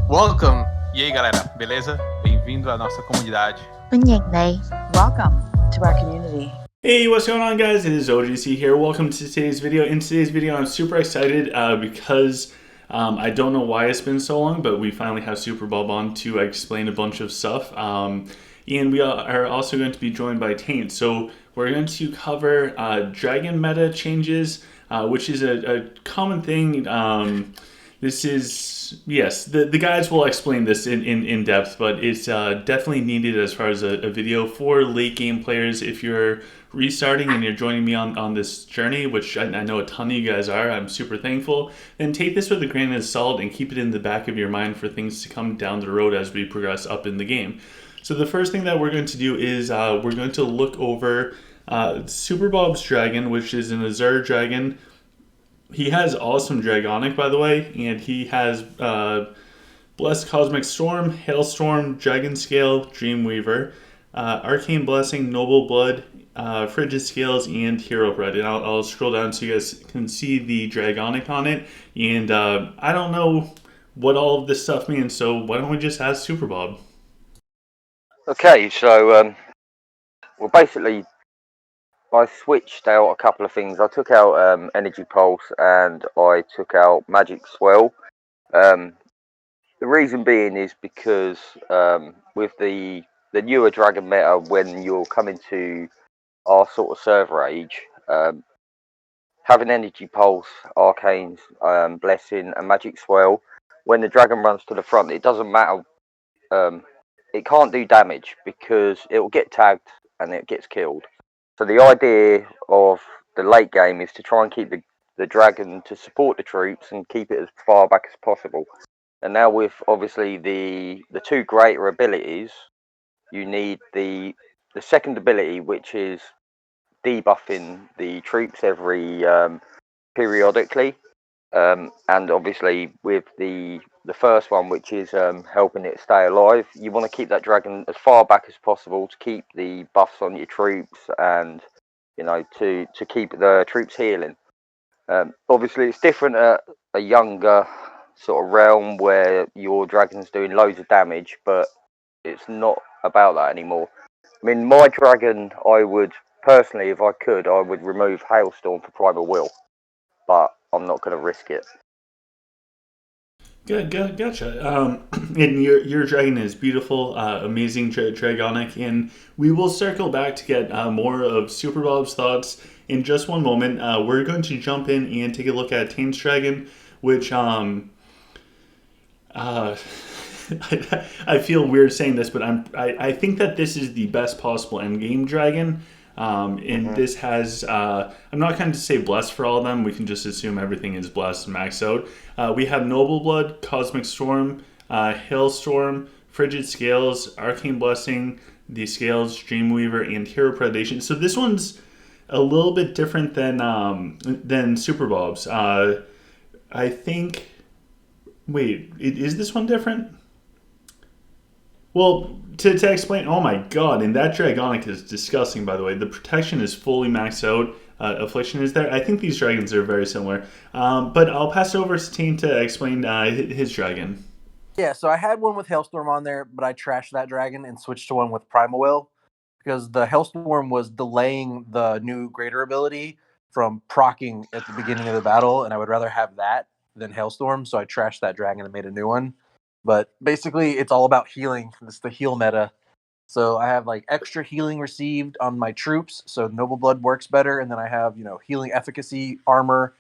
Welcome! E aí, galera, beleza? Bem-vindo à nossa comunidade. Welcome to our community. Hey, what's going on, guys? It is OGC here. Welcome to today's video. In today's video, I'm super excited because I don't know why it's been so long, but we finally have Superbob on to explain a bunch of stuff. And we are also going to be joined by Taint. So we're going to cover dragon meta changes, which is a common thing. This is, yes, the guys will explain this in depth, but it's definitely needed as far as a video for late game players. If you're restarting and you're joining me on this journey, which I know a ton of you guys are, I'm super thankful, then take this with a grain of salt and keep it in the back of your mind for things to come down the road as we progress up in the game. So the first thing that we're going to do is we're going to look over Superbob's dragon, which is an Azure dragon. He has awesome Dragonic, by the way, and he has Blessed Cosmic Storm, Hailstorm, Dragon Scale, Dreamweaver, Arcane Blessing, Noble Blood, Frigid Scales, and Hero Bread. And I'll scroll down so you guys can see the Dragonic on it. And I don't know what all of this stuff means, so why don't we just ask Superbob? Okay, so well, basically, I switched out a couple of things. I took out Energy Pulse and I took out Magic Swell. The reason being is because with the newer Dragon meta, when you're coming to our sort of server age, having Energy Pulse, Arcanes, Blessing, and Magic Swell, when the Dragon runs to the front, it doesn't matter. It can't do damage because it will get tagged and it gets killed. So the idea of the late game is to try and keep the dragon to support the troops and keep it as far back as possible. And now with obviously the two greater abilities, you need the second ability, which is debuffing the troops every periodically. And obviously with the first one, which is helping it stay alive, you want to keep that dragon as far back as possible to keep the buffs on your troops and, you know, to keep the troops healing. Obviously it's different at a younger sort of realm where your dragon's doing loads of damage, but it's not about that anymore. I mean, my dragon, I would personally, if I could, I would remove Hailstorm for Primal Will, but I'm not going to risk it. Gotcha. And your dragon is beautiful, amazing Dragonic, and we will circle back to get more of Superbob's thoughts in just one moment. We're going to jump in and take a look at Taint's dragon, which I feel weird saying this, but I think that this is the best possible endgame dragon. And this has, I'm not going to say blessed for all of them. We can just assume everything is blessed and maxed out. We have Noble Blood, Cosmic Storm, Hailstorm, Frigid Scales, Arcane Blessing, the Scales, Dreamweaver, and Hero Predation. So this one's a little bit different than Superbob's. I think. Wait, is this one different? Well, to explain, oh my god, and that Dragonic is disgusting, by the way. The protection is fully maxed out. Affliction is there. I think these dragons are very similar. But I'll pass it over to Taint to explain his dragon. Yeah, so I had one with Hailstorm on there, but I trashed that dragon and switched to one with Primal Will because the Hailstorm was delaying the new greater ability from proccing at the beginning of the battle, and I would rather have that than Hailstorm, so I trashed that dragon and made a new one. But basically, it's all about healing. It's the heal meta. So I have like extra healing received on my troops, so Noble Blood works better, and then I have, you know, healing efficacy armor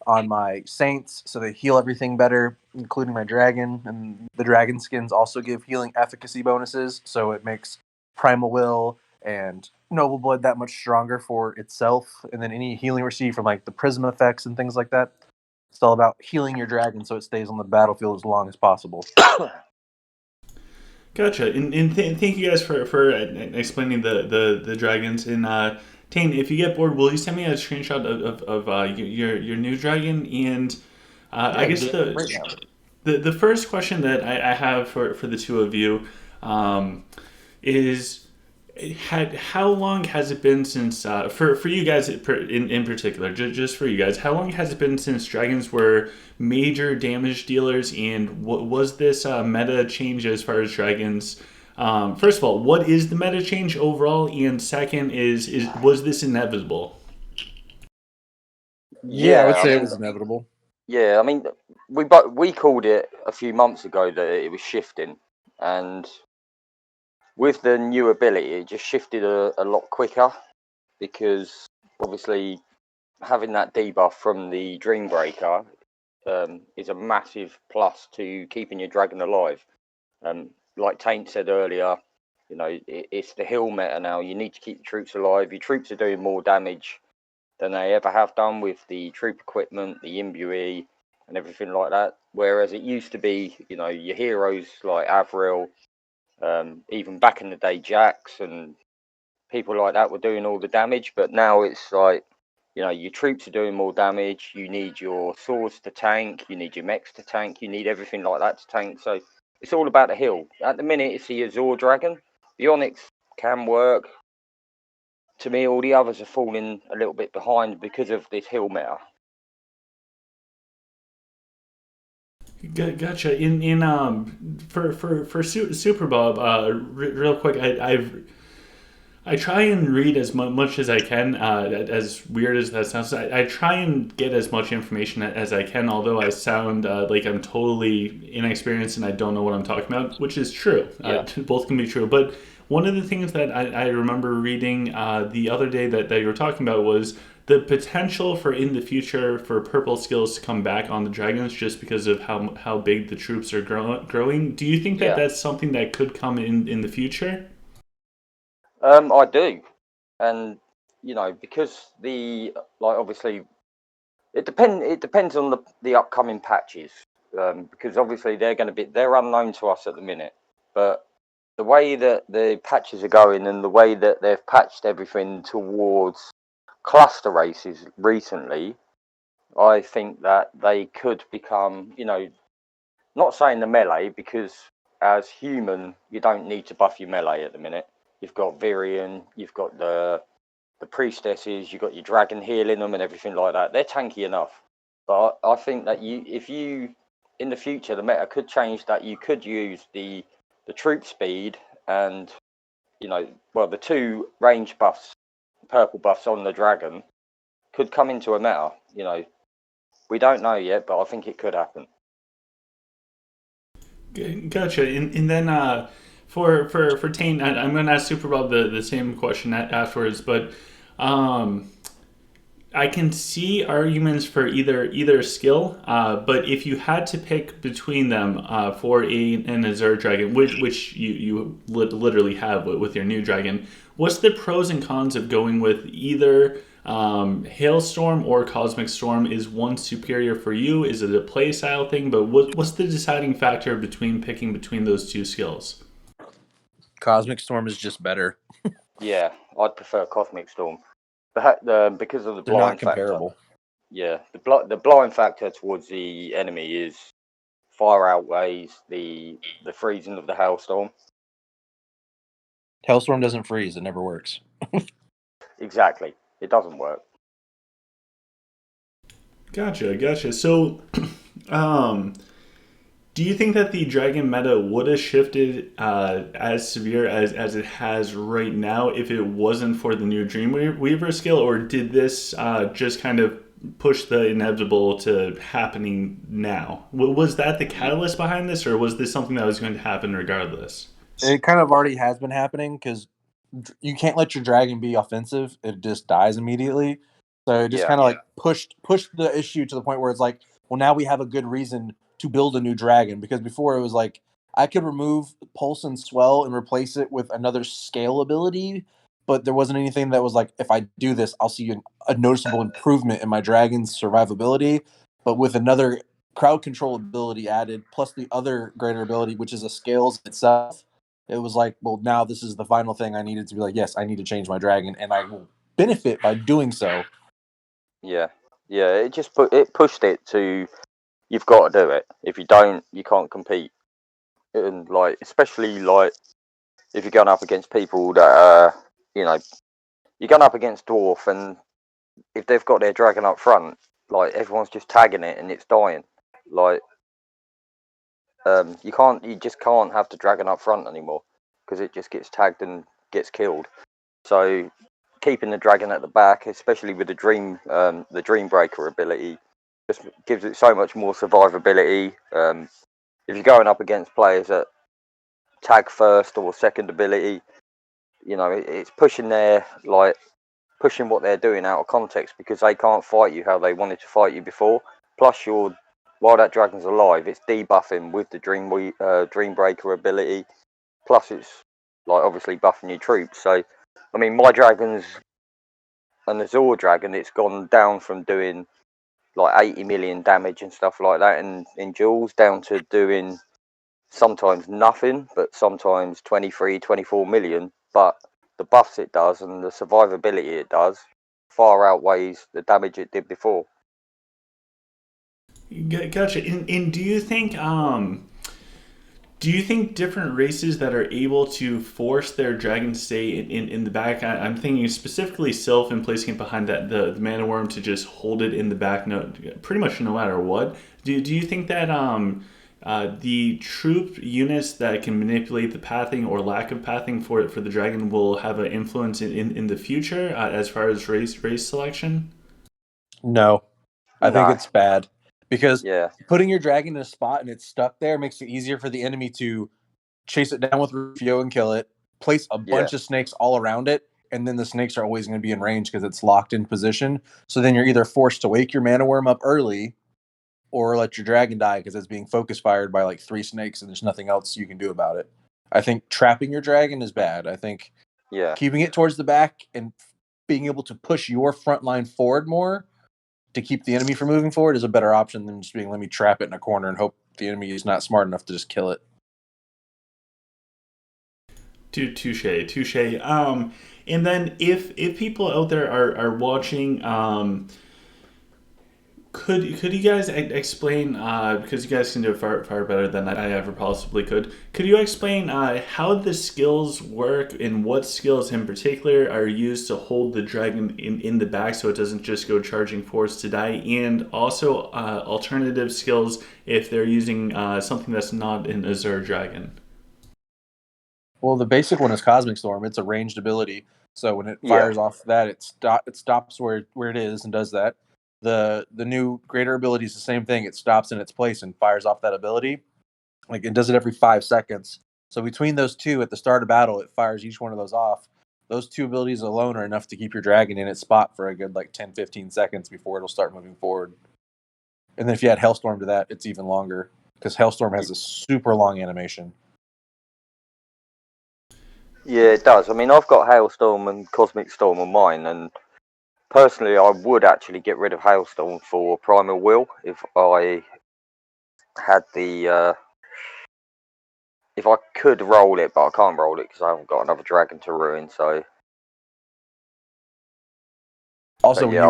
on my Saints, so they heal everything better, including my dragon. And the dragon skins also give healing efficacy bonuses, so it makes Primal Will and Noble Blood that much stronger for itself. And then any healing received from like the prism effects and things like that. It's all about healing your dragon so it stays on the battlefield as long as possible. Gotcha. And thank you guys for explaining the dragons. And Taint, if you get bored, will you send me a screenshot of your new dragon? And I guess the first question that I have for the two of you is, How long has it been since for you guys in particular, just for you guys, how long has it been since dragons were major damage dealers, and what was this meta change as far as dragons? First of all, what is the meta change overall, and second is was this inevitable? Yeah, I would Yeah, I say it mean, was inevitable. yeah, I mean, we called it a few months ago that it was shifting, and with the new ability, it just shifted a lot quicker because obviously having that debuff from the Dreambreaker is a massive plus to keeping your dragon alive. Like Taint said earlier, it's the hill meta now. You need to keep your troops alive. Your troops are doing more damage than they ever have done with the troop equipment, the imbue, and everything like that. Whereas it used to be, your heroes like Avril, even back in the day, Jax and people like that were doing all the damage. But now it's like, your troops are doing more damage. You need your swords to tank. You need your mechs to tank. You need everything like that to tank. So it's all about the hill. At the minute, it's the Azure Dragon. The Onyx can work. To me, all the others are falling a little bit behind because of this hill meta. Gotcha. In for Superbob, real quick, I try and read as much as I can. As weird as that sounds, I try and get as much information as I can. Although I sound like I'm totally inexperienced and I don't know what I'm talking about, which is true. Yeah. Both can be true. But one of the things that I remember reading the other day that you were talking about was the potential for in the future for purple skills to come back on the dragons just because of how big the troops are growing. Do you think that Yeah. that's something that could come in the future? I do, and because obviously it depends on the upcoming patches, because obviously they're unknown to us at the minute, but the way that the patches are going and the way that they've patched everything towards cluster races recently, I think that they could become, not saying the melee, because as human, you don't need to buff your melee at the minute. You've got Virion, you've got the priestesses, you've got your dragon healing them and everything like that. They're tanky enough. But I think that if you in the future, the meta could change that you could use the troop speed and the two range buffs, purple buffs on the dragon could come into a meta. We don't know yet, but I think it could happen. Gotcha. And then for Taint, I'm going to ask Superbob the same question afterwards, but I can see arguments for either skill, but if you had to pick between them for an Azure Dragon, which you literally have with your new dragon, what's the pros and cons of going with either Hailstorm or Cosmic Storm? Is one superior for you? Is it a play style thing? But what's the deciding factor between picking between those two skills? Cosmic Storm is just better. Yeah, I'd prefer Cosmic Storm, because of the They're not blind factor. comparable. Yeah, the blind factor towards the enemy is far outweighs the freezing of the hailstorm. Hailstorm doesn't freeze. It never works. Exactly, it doesn't work. Gotcha. So, do you think that the dragon meta would have shifted as severe as it has right now if it wasn't for the new Dreamweaver skill, or did this just kind of push the inevitable to happening now? Was that the catalyst behind this, or was this something that was going to happen regardless? It kind of already has been happening because you can't let your dragon be offensive. It just dies immediately. So it just kind of like pushed the issue to the point where it's like, well, now we have a good reason to build a new dragon, because before it was like I could remove Pulse and Swell and replace it with another scale ability, but there wasn't anything that was like, if I do this, I'll see a noticeable improvement in my dragon's survivability. But with another crowd control ability added, plus the other greater ability, which is a scales itself, it was like, well, now this is the final thing I needed to be like, yes, I need to change my dragon, and I will benefit by doing so. Yeah, it just pushed it to, you've got to do it. If you don't, you can't compete. And especially if you're going up against people that you're going up against dwarf, and if they've got their dragon up front, like everyone's just tagging it and it's dying. Like you just can't have the dragon up front anymore because it just gets tagged and gets killed. So keeping the dragon at the back, especially with the dream breaker ability, just gives it so much more survivability. If you're going up against players that tag first or second ability, it's pushing pushing what they're doing out of context because they can't fight you how they wanted to fight you before. Plus, while that dragon's alive, it's debuffing with the dream breaker ability. Plus, it's like obviously buffing your troops. So, I mean, my dragon's an Azure dragon. It's gone down from doing like 80 million damage and stuff like that in duels down to doing sometimes nothing, but sometimes 23, 24 million. But the buffs it does and the survivability it does far outweighs the damage it did before. Gotcha. And do you think different races that are able to force their dragon to stay in the back? I'm thinking specifically Sylph and placing it behind the mana worm to just hold it in the back, pretty much no matter what. Do you think that the troop units that can manipulate the pathing or lack of pathing for the dragon will have an influence in the future as far as race selection? No, I think No. it's bad because Yeah, putting your dragon in a spot and it's stuck there makes it easier for the enemy to chase it down with Rufio and kill it, place a bunch of snakes all around it, and then the snakes are always going to be in range because it's locked in position. So then you're either forced to wake your mana worm up early or let your dragon die because it's being focus fired by like 3 snakes and there's nothing else you can do about it. I think trapping your dragon is bad. I think keeping it towards the back and being able to push your front line forward more to keep the enemy from moving forward is a better option than just being let me trap it in a corner and hope the enemy is not smart enough to just kill it. Touche. And then if people out there are watching, could you guys explain, because you guys can do it far better than I ever possibly could. Could you explain how the skills work and what skills in particular are used to hold the dragon in the back so it doesn't just go charging force to die, and also alternative skills if they're using something that's not an Azure dragon? Well, the basic one is Cosmic Storm. It's a ranged ability. So when it fires off that, it stops where it is and does that. The new greater ability is the same thing. It stops in its place and fires off that ability. Like it does it every 5 seconds. So between those two at the start of battle, it fires each one of those off. Those 2 abilities alone are enough to keep your dragon in its spot for a good like 10, 15 seconds before it'll start moving forward. And then if you add Hailstorm to that, it's even longer because Hailstorm has a super long animation. Yeah, it does. I mean, I've got Hailstorm and Cosmic Storm on mine, and personally, I would actually get rid of Hailstorm for Primal Will if I had if I could roll it, but I can't roll it because I haven't got another dragon to ruin. So Also, yeah,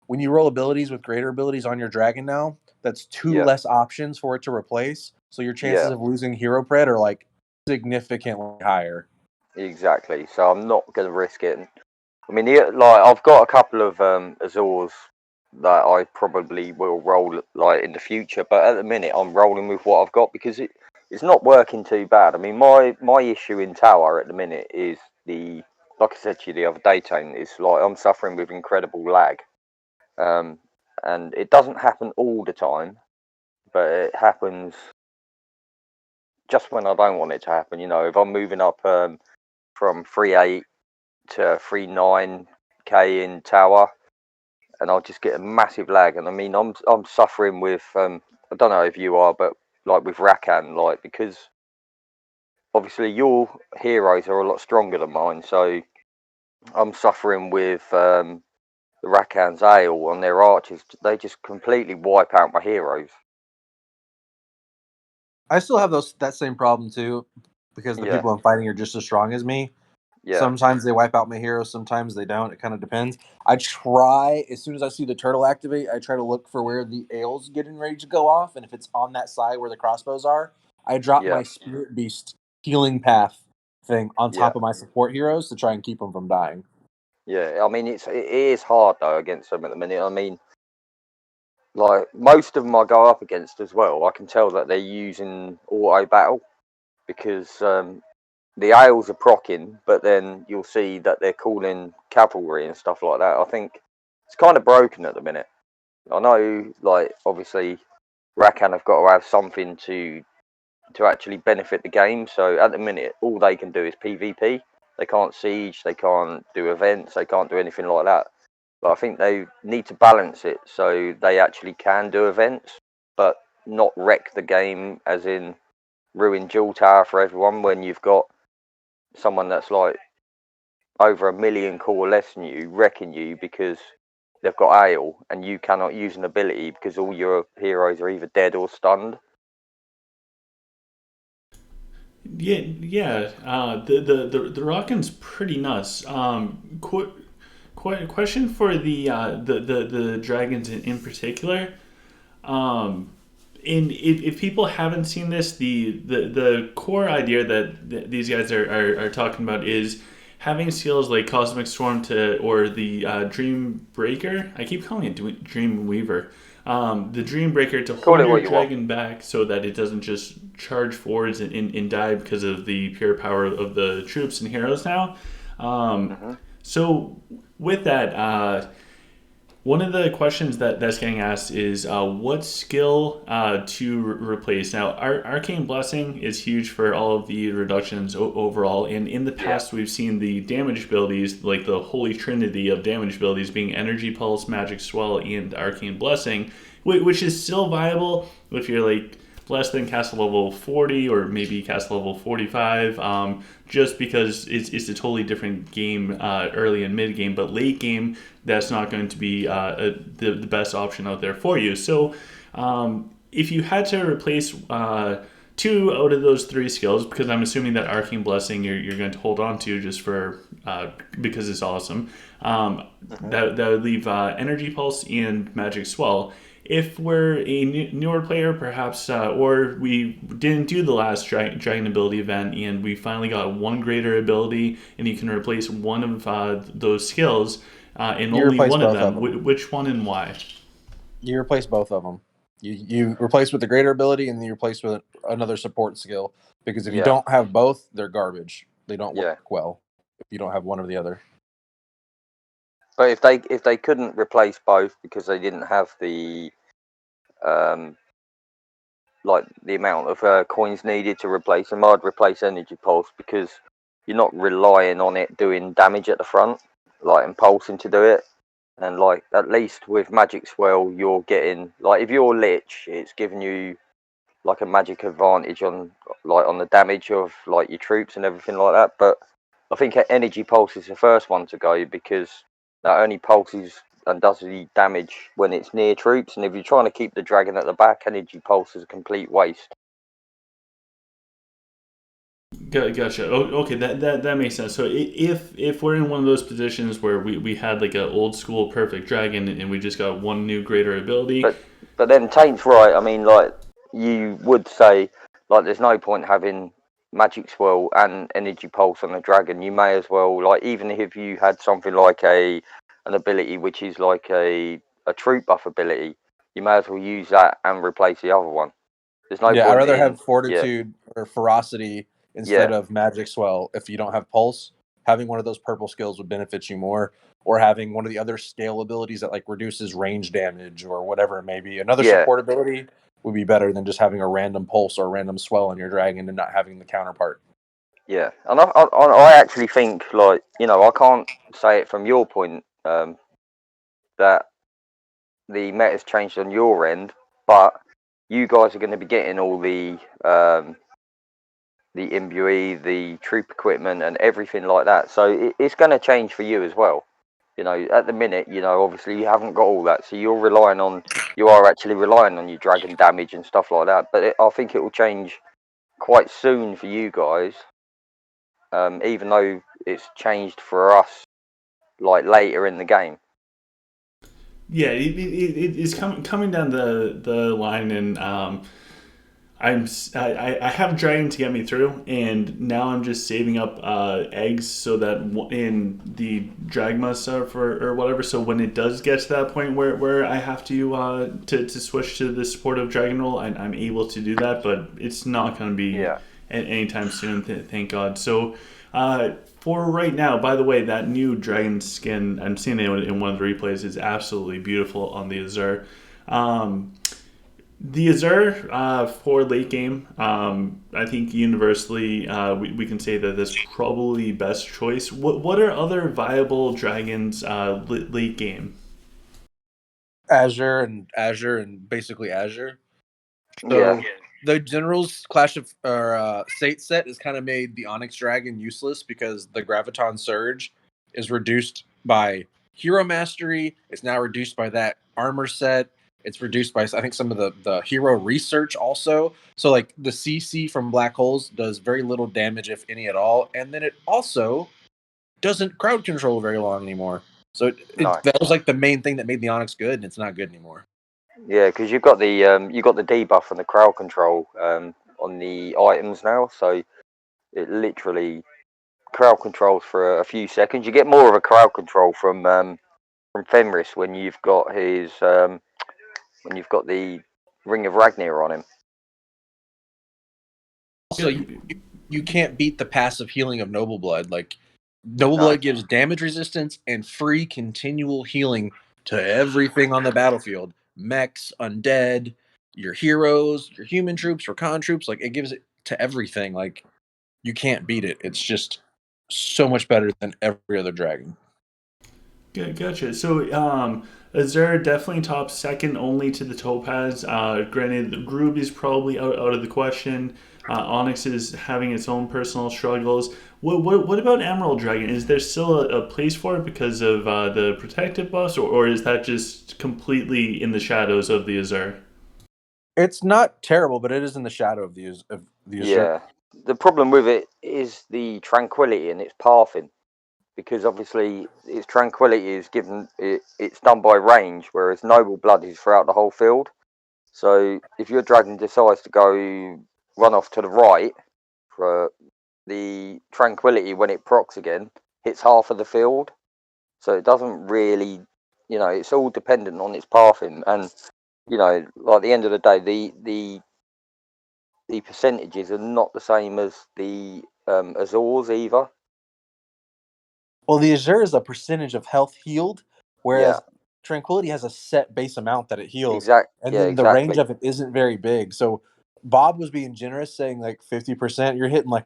when you roll abilities with greater abilities on your dragon now, that's 2 Yeah. less options for it to replace. So your chances of losing hero pred are like significantly higher. Exactly. So I'm not going to risk it. I mean, I've got a couple of Azores that I probably will roll like in the future, but at the minute I'm rolling with what I've got because it's not working too bad. I mean, my issue in tower at the minute is like I said to you the other day, Taint, it's like I'm suffering with incredible lag, and it doesn't happen all the time, but it happens just when I don't want it to happen. If I'm moving up from 3.8 to 3.9k in tower, and I'll just get a massive lag. And I mean, I'm suffering with I don't know if you are, but like with Rakan, like because obviously your heroes are a lot stronger than mine, so I'm suffering with the Rakan's ale on their archers. They just completely wipe out my heroes. I still have that same problem too because the people I'm fighting are just as strong as me. Yeah. Sometimes they wipe out my heroes, sometimes they don't. It kind of depends. I try, as soon as I see the turtle activate, I try to look for where the ale's getting ready to go off. And if it's on that side where the crossbows are, I drop my Spirit Beast healing path thing on Yeah. top of my support heroes to try and keep them from dying. Yeah, I mean, it is hard though against them at the minute. I mean, like most of them I go up against as well, I can tell that they're using auto battle because the ales are proccing, but then you'll see that they're calling cavalry and stuff like that. I think it's kind of broken at the minute. I know, like obviously, Rakan have got to have something to actually benefit the game. So at the minute, all they can do is PvP. They can't siege, they can't do events, they can't do anything like that. But I think they need to balance it so they actually can do events, but not wreck the game, as in ruin Jewel Tower for everyone when you've got someone that's like over 1 million core less than you wrecking you because they've got ale and you cannot use an ability because all your heroes are either dead or stunned. Yeah. The Rakan's pretty nuts. Question for the dragons in particular. If people haven't seen this, the core idea that these guys are talking about is having skills like Cosmic Storm or the Dream Breaker. I keep calling it Dream Weaver. The Dream Breaker to Call hold it your what you want. dragon back so that it doesn't just charge forwards and die because of the pure power of the troops and heroes now. So with that, one of the questions that's getting asked is what skill to replace. Now, Arcane Blessing is huge for all of the reductions overall, and in the past we've seen the damage abilities, like the holy trinity of damage abilities, being Energy Pulse, Magic Swell, and Arcane Blessing, which is still viable if you're like less than caster level 40 or maybe caster level 45, just because it's a totally different game early and mid game, but late game that's not going to be the best option out there for you. So if you had to replace 2 out of those 3 skills, because I'm assuming that Arcane Blessing you're going to hold on to just for because it's awesome, that would leave Energy Pulse and Magic Swell. If we're a newer player, perhaps, or we didn't do the last Dragon Ability event and we finally got one greater ability and you can replace one of those skills and You only replace one of both them, of them. which one and why? You replace both of them. You replace with the greater ability, and then you replace with another support skill. Because if you Yeah, don't have both, they're garbage. They don't yeah. work well if you don't have one or the other. But if they couldn't replace both because they didn't have the like the amount of coins needed to replace them, I'd replace Energy Pulse because you're not relying on it doing damage at the front, like impulsing to do it. And like at least with Magic Swell, you're getting like if you're Lich, it's giving you like a magic advantage on the damage of like your troops and everything like that. But I think Energy Pulse is the first one to go because that only pulses and does the damage when it's near troops. And if you're trying to keep the dragon at the back, Energy Pulse is a complete waste. Gotcha. Okay, that makes sense. So if we're in one of those positions where we had like an old school perfect dragon and we just got one new greater ability, but then Taint's right. I mean, like you would say, like there's no point having Magic Swirl and Energy Pulse on the dragon. You may as well, like, even if you had something like an ability which is like a troop buff ability, you may as well use that and replace the other one. There's no Yeah, I'd point rather in have Fortitude or Ferocity instead yeah of Magic Swell if you don't have Pulse. Having one of those purple skills would benefit you more, or having one of the other scale abilities that like reduces range damage or whatever it may be. Another yeah support ability would be better than just having a random Pulse or a random Swell on your dragon and not having the counterpart. yeah. And I actually think, like, you know, I can't say it from your point that the meta's changed on your end, but you guys are going to be getting all the imbue, the troop equipment, and everything like that. So it's going to change for you as well. You know, at the minute, you know, obviously you haven't got all that, so you are actually relying on your dragon damage and stuff like that. But I think it will change quite soon for you guys, even though it's changed for us like later in the game. yeah, it's coming down the line, and I have dragon to get me through, and now I'm just saving up eggs so that in the dragma stuff or whatever. So when it does get to that point where I have to switch to the supportive dragon role, I'm able to do that. But it's not going to be anytime soon. Thank God. So. For right now, by the way, that new dragon skin, I'm seeing it in one of the replays, is absolutely beautiful on the Azure. The Azure for late game, I think universally we can say that that's probably the best choice. What are other viable dragons late game? Azure and basically Azure. Yeah. So the General's Clash of Sate set has kind of made the Onyx Dragon useless because the Graviton Surge is reduced by Hero Mastery. It's now reduced by that armor set. It's reduced by, I think, some of the hero research also. So like the CC from Black Holes does very little damage, if any at all. And then it also doesn't crowd control very long anymore. So No. that was like the main thing that made the Onyx good, and it's not good anymore. Yeah, because you've got the debuff and the crowd control on the items now, so it literally crowd controls for a few seconds. You get more of a crowd control from Fenris when you've got his when you've got the Ring of Ragnar on him. Also, you can't beat the passive healing of Noble Blood. Like Noble No. Blood gives damage resistance and free continual healing to everything on the battlefield. Mechs, undead, your heroes, your human troops, Rakan troops. Like it gives it to everything. Like you can't beat it. It's just so much better than every other dragon. Gotcha. So, Azure definitely top second only to the Topaz. Granted, the Groob is probably out of the question. Onyx is having its own personal struggles. What about Emerald Dragon? Is there still a place for it because of the protective buffs, or is that just completely in the shadows of the Azure? It's not terrible, but it is in the shadow of the Azure. Yeah. The problem with it is the tranquility and its pathing, because obviously its tranquility is it's done by range, whereas Noble Blood is throughout the whole field. So if your dragon decides to go run off to the right, for the tranquility when it procs again hits half of the field. So it doesn't really, it's all dependent on its pathing, and like at the end of the day, the percentages are not the same as the Azores either. Well, the Azure is a percentage of health healed, Yeah, whereas Tranquility has a set base amount that it heals, and then the range exactly. of it isn't very big. So Bob was being generous, saying like 50%. You're hitting like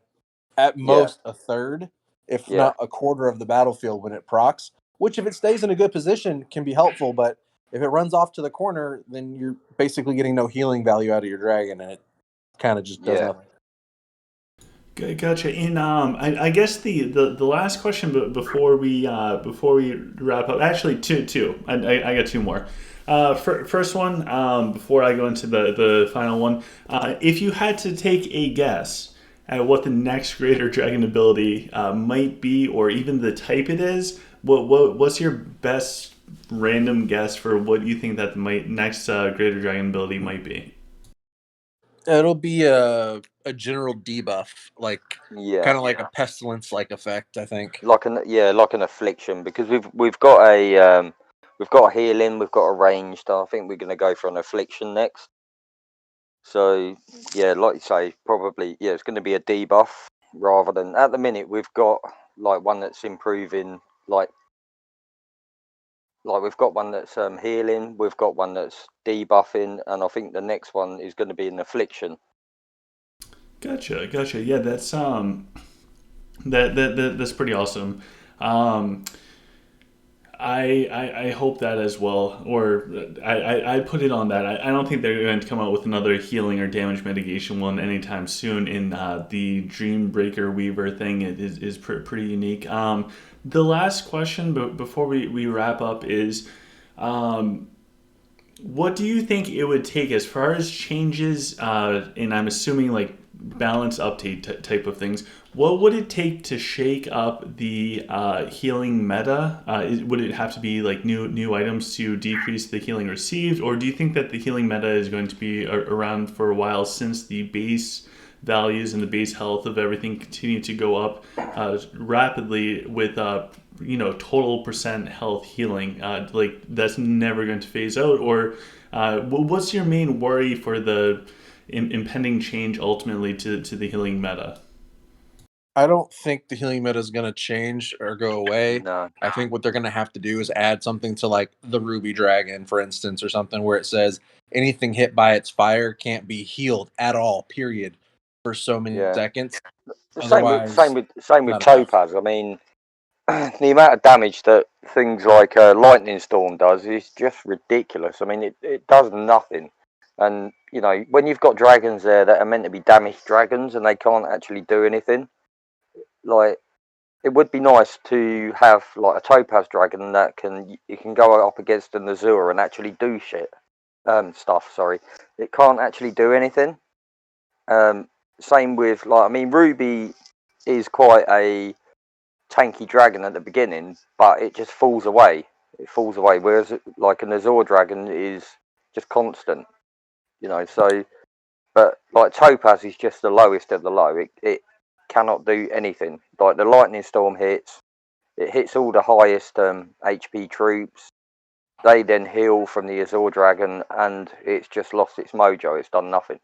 at Yeah, most a third, if yeah, not a quarter of the battlefield when it procs. Which, if it stays in a good position, can be helpful. But if it runs off to the corner, then you're basically getting no healing value out of your dragon, and it kind of just does yeah. nothing. Gotcha. In I guess the last question, but before we wrap up, actually two. I got two more. First one, before I go into the final one, if you had to take a guess at what the next greater dragon ability might be, or even the type it is, what's your best random guess for what you think that the next greater dragon ability might be? It'll be a general debuff, like Yeah, kind of like a pestilence like effect, I think. like an affliction, because we've got a healing, we've got a ranged. I think we're going to go for an affliction next. So yeah, like you say, probably it's going to be a debuff rather than, at the minute we've got like one that's improving, like we've got one that's healing, we've got one that's debuffing, and I think the next one is going to be an affliction. Gotcha. Yeah, that's that's pretty awesome. I hope that as well, or I put it on that. I don't think they're going to come out with another healing or damage mitigation one anytime soon. In the Dreambreaker Weaver thing, it is pretty unique. The last question, but before we wrap up, is what do you think it would take as far as changes? And I'm assuming like balance update type of things. What would it take to shake up the healing meta? Would it have to be like new items to decrease the healing received, or do you think that the healing meta is going to be around for a while, since the base values and the base health of everything continue to go up rapidly with total percent health healing? Like that's never going to phase out, or what's your main worry for the impending change ultimately to the healing meta? I don't think the healing meta is going to change or go away. No. I think what they're going to have to do is add something to like the Ruby Dragon, for instance, or something where it says anything hit by its fire can't be healed at all, period, for so many Yeah. seconds. Same Otherwise, with not enough. Topaz. I mean, the amount of damage that things like lightning storm does is just ridiculous. I mean, it does nothing. And when you've got dragons there that are meant to be damaged dragons and they can't actually do anything, like, it would be nice to have like a topaz dragon that you can go up against an azure and actually do stuff. Sorry, it can't actually do anything. Same with Ruby is quite a tanky dragon at the beginning, but it just falls away. It falls away, whereas like an azure dragon is just constant. So, but like Topaz is just the lowest of the low. It cannot do anything. Like the lightning storm hits, it hits all the highest HP troops. They then heal from the azure dragon, and it's just lost its mojo. It's done nothing.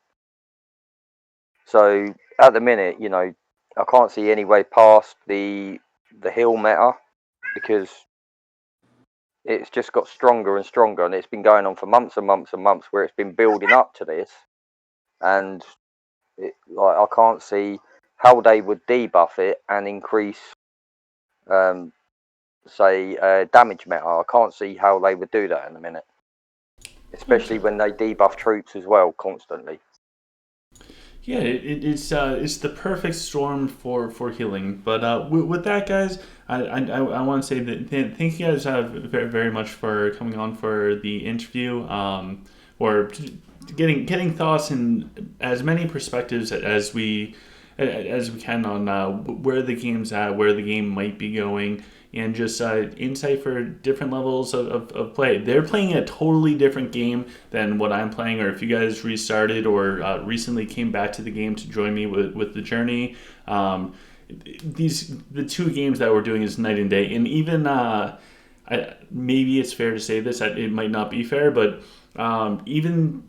So at the minute, I can't see any way past the heal meta, because it's just got stronger and stronger, and it's been going on for months and months and months, where it's been building up to this, and I can't see how they would debuff it and increase, damage meta. I can't see how they would do that in a minute, especially when they debuff troops as well constantly. Yeah, it's the perfect storm for healing. But with that, guys, I want to say that thank you guys very, very much for coming on for the interview, or getting thoughts and as many perspectives as we can on where the game's at, where the game might be going, and just insight for different levels of play. They're playing a totally different game than what I'm playing, or if you guys restarted or recently came back to the game to join me with the journey. The two games that we're doing is night and day, and even maybe it's fair to say this, it might not be fair, but even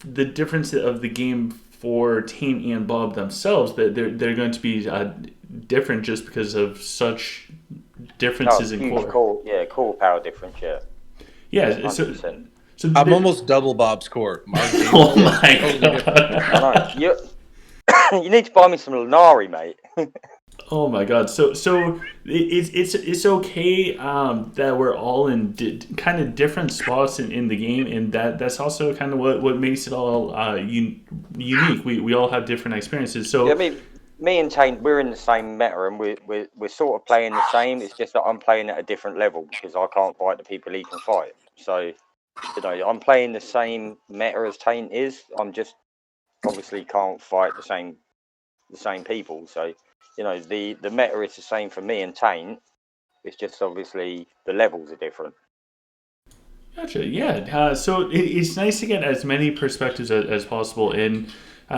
the difference of the game for Taint and Bob themselves, that they're going to be different just because of such differences in core. Core power difference. Yeah, 100%. So I'm almost double Bob's core. Oh my god! You need to buy me some Lunari, mate. Oh my god! So it's okay that we're all in kind of different spots in the game, and that's also kind of what makes it all unique. We all have different experiences. So yeah, me and Taint, we're in the same meta, and we're sort of playing the same. It's just that I'm playing at a different level because I can't fight the people he can fight. So I'm playing the same meta as Taint is. I'm just obviously can't fight the same people. So the meta is the same for me and Taint. It's just obviously the levels are different. Gotcha. Yeah. So it's nice to get as many perspectives as possible. And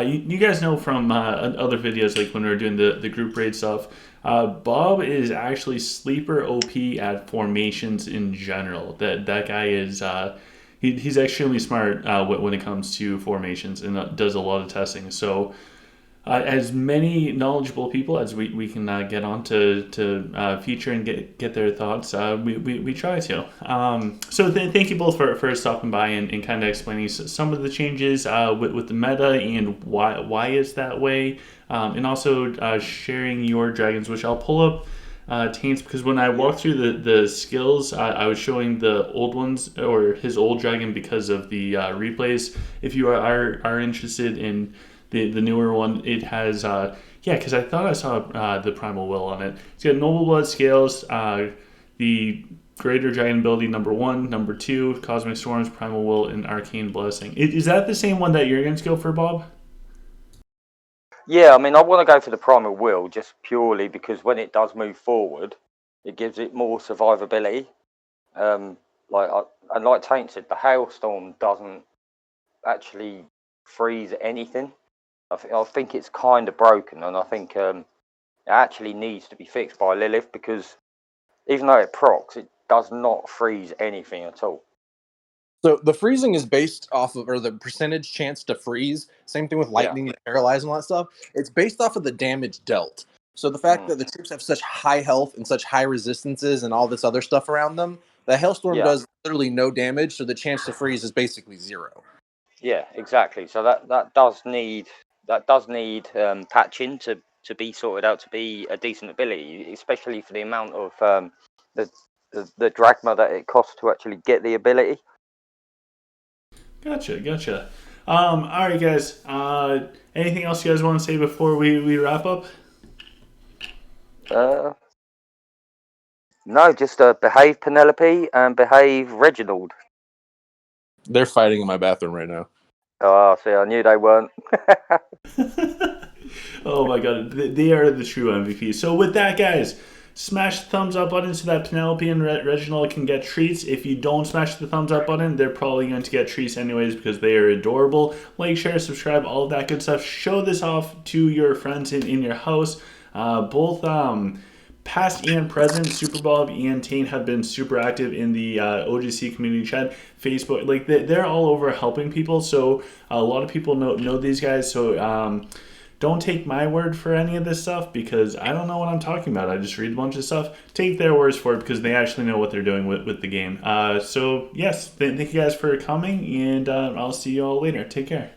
you guys know from other videos, like when we were doing the group raid stuff, Bob is actually sleeper OP at formations in general. That guy is he's extremely smart when it comes to formations, and does a lot of testing. So as many knowledgeable people as we can get on to feature and get their thoughts, we try to. So thank you both for stopping by and kind of explaining some of the changes with the meta and why it's that way, and also sharing your dragons, which I'll pull up Taint's, because when I walked through the skills, I was showing the old ones, or his old dragon, because of the replays. If you are interested in the newer one, it has because I thought I saw the Primal Will on it. It's got Noble Blood scales, the Greater Dragon ability number 1, number 2, Cosmic Storms, Primal Will, and Arcane Blessing. Is that the same one that you're going to go for, Bob? Yeah, I mean, I want to go for the Primal Will just purely because when it does move forward, it gives it more survivability. And like Taint said, the hailstorm doesn't actually freeze anything. I think it's kind of broken, and I think it actually needs to be fixed by Lilith because even though it procs, it does not freeze anything at all. So the freezing is based off of, or the percentage chance to freeze. Same thing with Yeah. lightning and paralyze and all that stuff. It's based off of the damage dealt. So the fact that the troops have such high health and such high resistances and all this other stuff around them, the hailstorm Yeah. does literally no damage. So the chance to freeze is basically zero. Yeah, exactly. So that does need patching to be sorted out to be a decent ability, especially for the amount of the drachma that it costs to actually get the ability. Gotcha. All right, guys. Anything else you guys want to say before we wrap up? No, just behave Penelope and behave Reginald. They're fighting in my bathroom right now. Oh, see, I knew they weren't. Oh my god, they are the true MVP. So with that, guys, smash the thumbs up button so that Penelope and Reginald can get treats. If you don't smash the thumbs up button, they're probably going to get treats anyways because they are adorable. Like, share, subscribe, all of that good stuff. Show this off to your friends in your house. Both past and present, Superbob and Taint have been super active in the OGC community chat, Facebook. Like, they're all over helping people. So a lot of people know these guys. So don't take my word for any of this stuff because I don't know what I'm talking about. I just read a bunch of stuff. Take their words for it because they actually know what they're doing with the game. So yes, thank you guys for coming, and I'll see you all later. Take care.